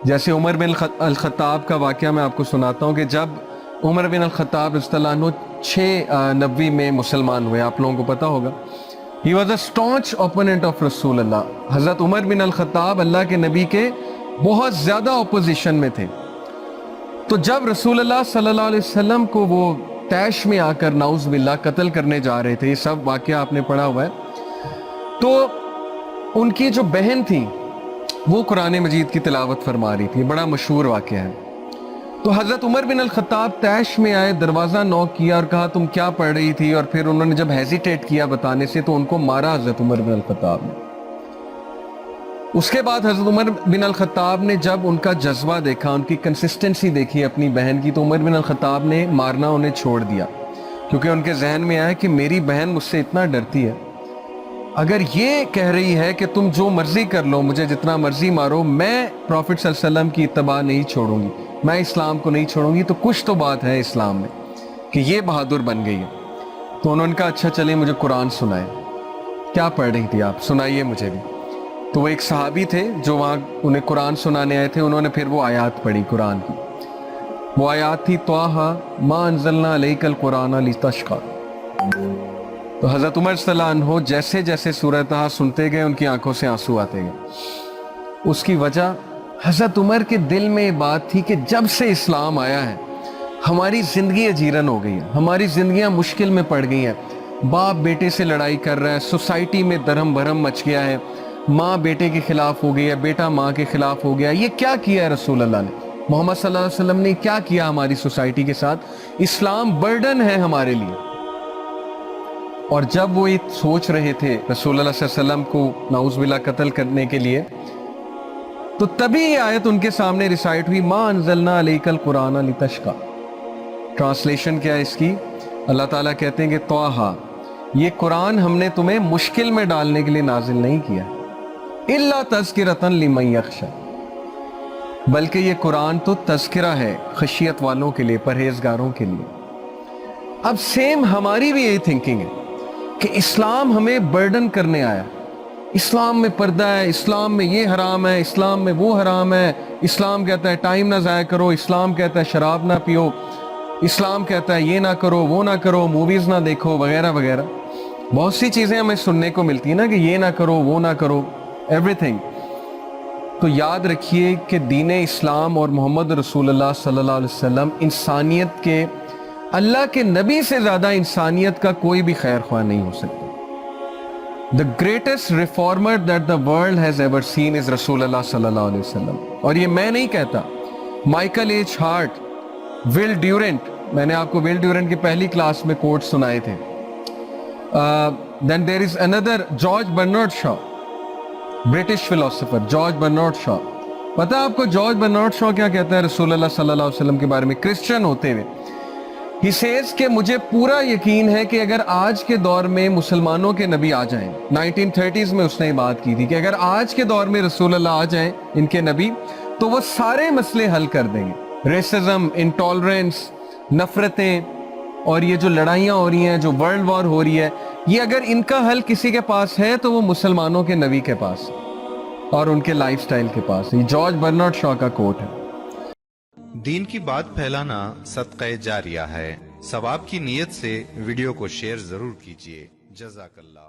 جیسے عمر بن الخطاب کا واقعہ میں آپ کو سناتا ہوں کہ جب عمر بن الخطاب رضی اللہ عنہ 690 میں مسلمان ہوئے، آپ لوگوں کو پتا ہوگا، He was a staunch opponent of رسول اللہ. حضرت عمر بن الخطاب اللہ کے نبی کے بہت زیادہ اپوزیشن میں تھے. تو جب رسول اللہ صلی اللہ علیہ وسلم کو وہ طیش میں آ کر نعوذ باللہ قتل کرنے جا رہے تھے، یہ سب واقعہ آپ نے پڑھا ہوا ہے، تو ان کی جو بہن تھی وہ قرآن مجید کی تلاوت فرما رہی تھی، بڑا مشہور واقعہ ہے. تو حضرت عمر بن الخطاب طیش میں آئے، دروازہ نوک کیا اور کہا تم کیا پڑھ رہی تھی، اور پھر انہوں نے جب ہیزیٹیٹ کیا بتانے سے تو ان کو مارا حضرت عمر بن الخطاب نے. اس کے بعد حضرت عمر بن الخطاب نے جب ان کا جذبہ دیکھا، ان کی کنسسٹنسی دیکھی اپنی بہن کی، تو عمر بن الخطاب نے مارنا انہیں چھوڑ دیا، کیونکہ ان کے ذہن میں آیا کہ میری بہن مجھ سے اتنا ڈرتی ہے، اگر یہ کہہ رہی ہے کہ تم جو مرضی کر لو، مجھے جتنا مرضی مارو، میں پروفٹ صلی اللہ علیہ وسلم کی اتباع نہیں چھوڑوں گی، میں اسلام کو نہیں چھوڑوں گی، تو کچھ تو بات ہے اسلام میں کہ یہ بہادر بن گئی ہے. تو انہوں نے کہا اچھا چلیں مجھے قرآن سنائیں. کیا پڑھ رہی تھی آپ، سنائیے مجھے بھی. تو وہ ایک صحابی تھے جو وہاں انہیں قرآن سنانے آئے تھے، انہوں نے پھر وہ آیات پڑھی قرآن کی. وہ آیات تھی طٰہٰ مَا أَنزَلْنَا عَلَيْكَ الْقُرْآنَ لِتَشْقَىٰ. تو حضرت عمر صلی اللہ عنہ جیسے جیسے سورہ طٰہٰ سنتے گئے ان کی آنکھوں سے آنسو آتے گئے. اس کی وجہ حضرت عمر کے دل میں یہ بات تھی کہ جب سے اسلام آیا ہے ہماری زندگی اجیرن ہو گئی ہے، ہماری زندگیاں مشکل میں پڑ گئی ہیں. باپ بیٹے سے لڑائی کر رہا ہے، سوسائٹی میں درہم بھرم مچ گیا ہے، ماں بیٹے کے خلاف ہو گئی ہے، بیٹا ماں کے خلاف ہو گیا. یہ کیا کیا ہے رسول اللہ نے، محمد صلی اللہ علیہ وسلم نے کیا کیا ہماری سوسائٹی کے ساتھ؟ اسلام برڈن ہے ہمارے لیے. اور جب وہ یہ سوچ رہے تھے رسول اللہ صلی اللہ علیہ وسلم کو نعوذ باللہ قتل کرنے کے لیے، تو تبھی یہ آیت ان کے سامنے ریسائٹ ہوئی، مَا أَنزَلْنَا عَلَيْكَ الْقُرْآنَ لِتَشْقَىٰ. ٹرانسلیشن کیا ہے اس کی؟ اللہ تعالیٰ کہتے ہیں کہ طٰہٰ، یہ قرآن ہم نے تمہیں مشکل میں ڈالنے کے لیے نازل نہیں کیا، إِلَّا تَذْكِرَةً لِمَن يَخْشَىٰ، بلکہ یہ قرآن تو تذکرہ ہے خشیت والوں کے لیے، پرہیزگاروں کے لیے. اب سیم ہماری بھی یہی تھنکنگ ہے کہ اسلام ہمیں برڈن کرنے آیا، اسلام میں پردہ ہے، اسلام میں یہ حرام ہے، اسلام میں وہ حرام ہے، اسلام کہتا ہے ٹائم نہ ضائع کرو، اسلام کہتا ہے شراب نہ پیو، اسلام کہتا ہے یہ نہ کرو وہ نہ کرو، موویز نہ دیکھو وغیرہ وغیرہ. بہت سی چیزیں ہمیں سننے کو ملتی ہیں نا کہ یہ نہ کرو وہ نہ کرو، ایوری تھنگ. تو یاد رکھیے کہ دین اسلام اور محمد رسول اللہ صلی اللہ علیہ وسلم انسانیت کے، اللہ کے نبی سے زیادہ انسانیت کا کوئی بھی خیر خواہ نہیں ہو سکتا. The greatest reformer that the world has ever seen is رسول اللہ صلی اللہ علیہ وسلم. اور یہ میں نہیں کہتا، مائیکل ایچ ہارٹ، ول ڈیورنٹ، میں نے آپ کو ول ڈیورنٹ کی پہلی کلاس میں کوٹ سنائے تھے. Then there is another George Bernard Shaw, British philosopher George Bernard Shaw. پتہ آپ کو جارج برنارڈ شاء کیا کہتا ہے رسول اللہ صلی اللہ علیہ وسلم کے بارے میں کرسچن ہوتے ہوئے؟ He says کہ مجھے پورا یقین ہے کہ اگر آج کے دور میں مسلمانوں کے نبی آ جائیں، 1930s میں اس نے بات کی تھی کہ اگر آج کے دور میں رسول اللہ آ جائیں ان کے نبی، تو وہ سارے مسئلے حل کر دیں گے. ریسزم، انٹالرنس، نفرتیں اور یہ جو لڑائیاں ہو رہی ہیں، جو ورلڈ وار ہو رہی ہے، یہ اگر ان کا حل کسی کے پاس ہے تو وہ مسلمانوں کے نبی کے پاس اور ان کے لائف سٹائل کے پاس. یہ جارج برنارڈ شاء کا کوٹ ہے. دین کی بات پھیلانا صدقہ جاریہ ہے. ثواب کی نیت سے ویڈیو کو شیئر ضرور کیجیے. جزاک اللہ.